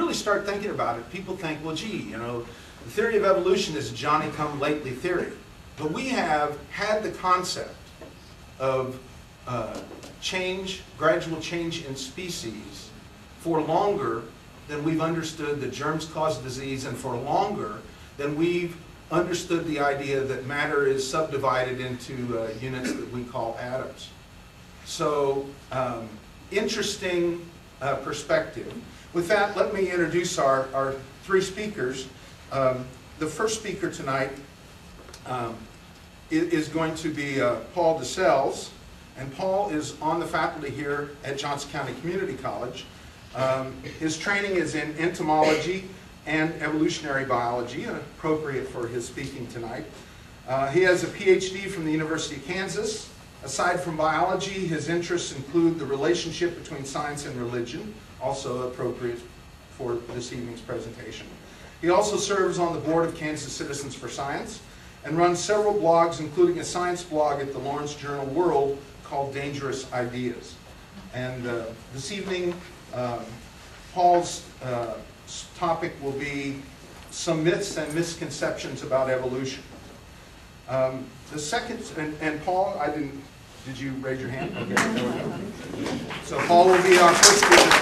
really start thinking about it, people think, well, gee, you know, the theory of evolution is a Johnny-come-lately theory. But we have had the concept of change, gradual change in species for longer than we've understood that germs cause disease, and for longer than we've understood the idea that matter is subdivided into units that we call atoms. So, interesting perspective. With that, let me introduce our three speakers. The first speaker tonight is going to be Paul Decelles, and Paul is on the faculty here at Johnson County Community College. His training is in entomology and evolutionary biology, appropriate for his speaking tonight. He has a PhD from the University of Kansas. Aside from biology, his interests include the relationship between science and religion, also appropriate for this evening's presentation. He also serves on the board of Kansas Citizens for Science and runs several blogs, including a science blog at the Lawrence Journal World called Dangerous Ideas. And this evening, Paul's topic will be some myths and misconceptions about evolution. The second, and Paul, did you raise your hand? Okay, there we go. So Paul will be our first speaker.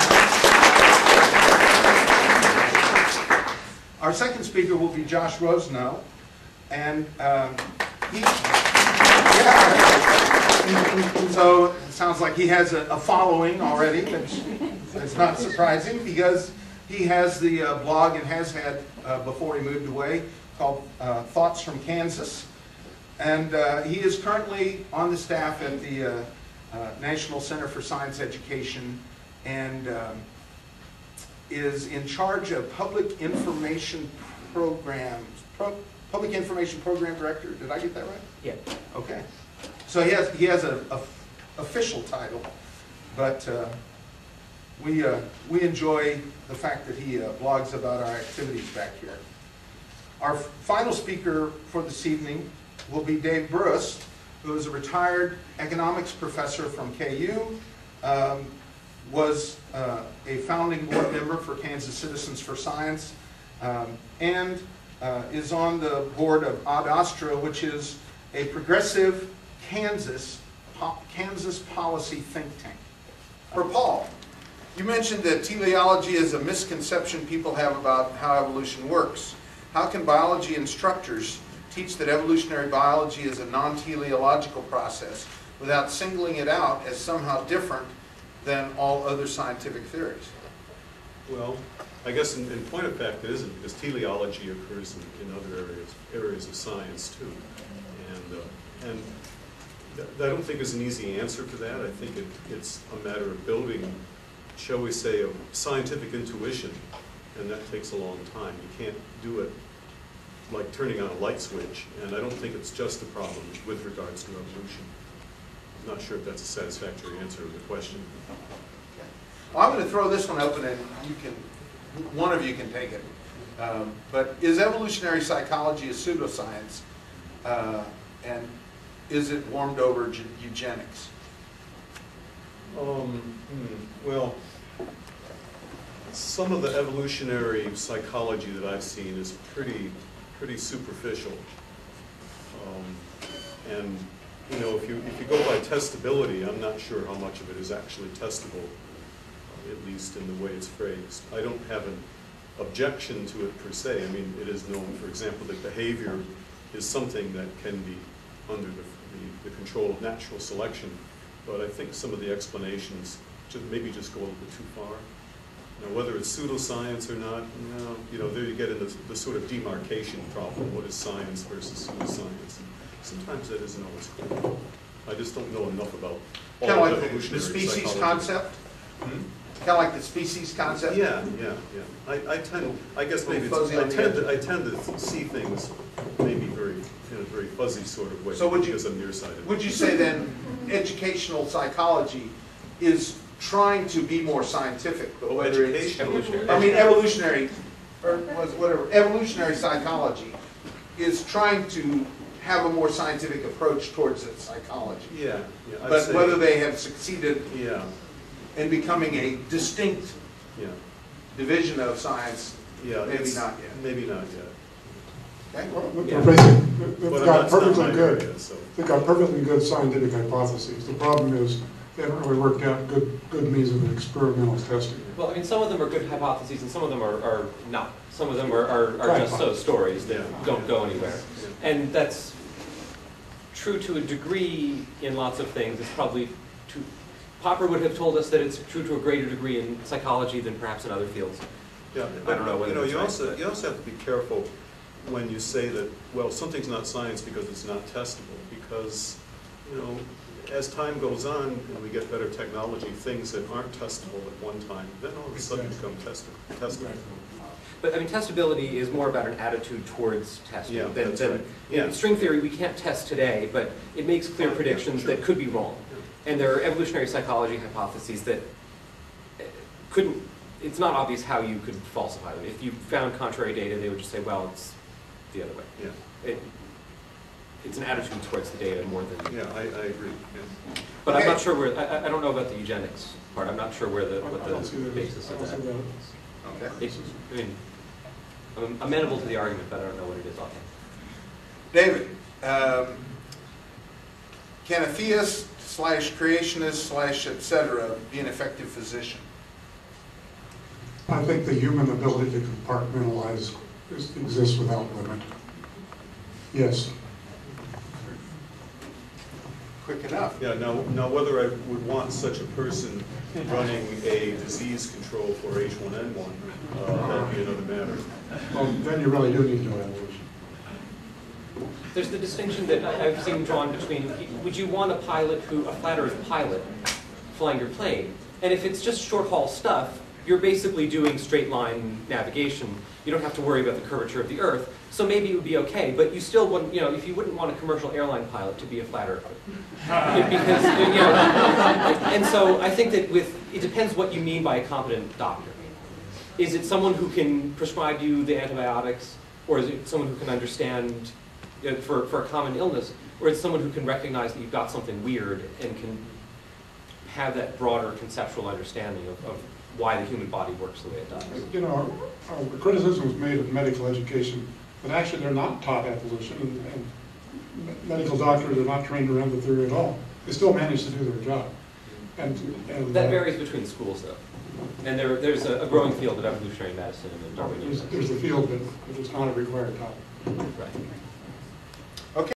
Our second speaker will be Josh Rosenau, and so it sounds like he has a following already, which is not surprising because he has the blog and has had before he moved away called Thoughts from Kansas. And he is currently on the staff at the National Center for Science Education and is in charge of public information programs. Public information program director. Did I get that right? Yeah. Okay. So he has an official title, but we enjoy the fact that he blogs about our activities back here. Our final speaker for this evening will be Dave Burress, who is a retired economics professor from KU, was a founding board member for Kansas Citizens for Science, and is on the board of Ad Astra, which is a progressive Kansas policy think tank. For Paul, you mentioned that teleology is a misconception people have about how evolution works. How can biology instructors teach that evolutionary biology is a non-teleological process without singling it out as somehow different than all other scientific theories? Well, I guess in point of fact it isn't, because teleology occurs in other areas of science too. And I don't think there's an easy answer to that. I think it's a matter of building, shall we say, a scientific intuition, and that takes a long time. You can't do it like turning on a light switch, and I don't think it's just a problem with regards to evolution. I'm not sure if that's a satisfactory answer to the question. Well, I'm going to throw this one open, and one of you can take it. But is evolutionary psychology a pseudoscience, and is it warmed over eugenics? Well, some of the evolutionary psychology that I've seen is pretty superficial, and you know, if you go by testability, I'm not sure how much of it is actually testable, at least in the way it's phrased. I don't have an objection to it per se. I mean, it is known, for example, that behavior is something that can be under the control of natural selection, but I think some of the explanations maybe just go a little bit too far. Now, whether it's pseudoscience or not, you know, there you get into the sort of demarcation problem. What is science versus pseudoscience? And sometimes that isn't always clear. I just don't know enough about all kind of like evolutionary the species psychology. Concept? Kind of like the species concept? Yeah. I tend to see things maybe in a very fuzzy sort of way, so because I'm nearsighted. Would you say then educational psychology is trying to be more scientific, but whether it's evolutionary, or whatever, evolutionary psychology is trying to have a more scientific approach towards its psychology. Yeah. But whether they have succeeded in becoming a distinct division of science, Yeah, maybe it's- not yet. Maybe not yet. Okay? Well, Yeah. they've But got that's not perfectly my good, area, so. they've got perfectly good scientific hypotheses. The problem is, they haven't really worked out good means of experimental testing. Well, I mean, some of them are good hypotheses and some of them are not. Some of them are just so Crackpots. stories that Yeah. don't go anywhere. Yeah. And that's true to a degree in lots of things. It's probably true. Popper would have told us that it's true to a greater degree in psychology than perhaps in other fields. Yeah, I don't know whether you that's right, but- you also have to be careful when you say that, well, something's not science because it's not testable, because, you know, as time goes on and we get better technology, things that aren't testable at one time, then all of a sudden become testable. But I mean, testability is more about an attitude towards testing Yeah, than, that's than right. Yeah. in string theory, we can't test today, but it makes clear predictions sure. that could be wrong. And there are evolutionary psychology hypotheses that couldn't, it's not obvious how you could falsify them. If you found contrary data, they would just say, well, it's the other way. Yeah, It's an attitude towards the data more than. yeah, I agree, yeah. But I'm Okay. not sure where, I don't know about the eugenics part. I'm not sure where what I don't see the that. basis I of don't see that. that. Okay. I mean, I'm amenable to the argument, but I don't know what it is offhand. David, can a theist / creationist / et cetera be an effective physician? I think the human ability to compartmentalize exists without limit. Yes. Quick enough. Yeah, now whether I would want such a person running a disease control for H1N1, that'd be another matter. Well, then you really do need to know evolution. There's the distinction that I've seen drawn between, would you want a flat earth pilot flying your plane? And if it's just short haul stuff, you're basically doing straight line navigation. You don't have to worry about the curvature of the earth. So maybe it would be okay, but you still wouldn't, if you wouldn't want a commercial airline pilot to be a flat earther. Because, and so I think that it depends what you mean by a competent doctor. Is it someone who can prescribe you the antibiotics, or is it someone who can understand for a common illness, or is it someone who can recognize that you've got something weird and can have that broader conceptual understanding of why the human body works the way it does? The criticism was made of medical education, but actually they're not taught evolution, and medical doctors are not trained around the theory at all. They still manage to do their job. And That varies between schools, though. And there's a growing field of evolutionary medicine and Darwinism. There's a field, but it's not a required topic. Right.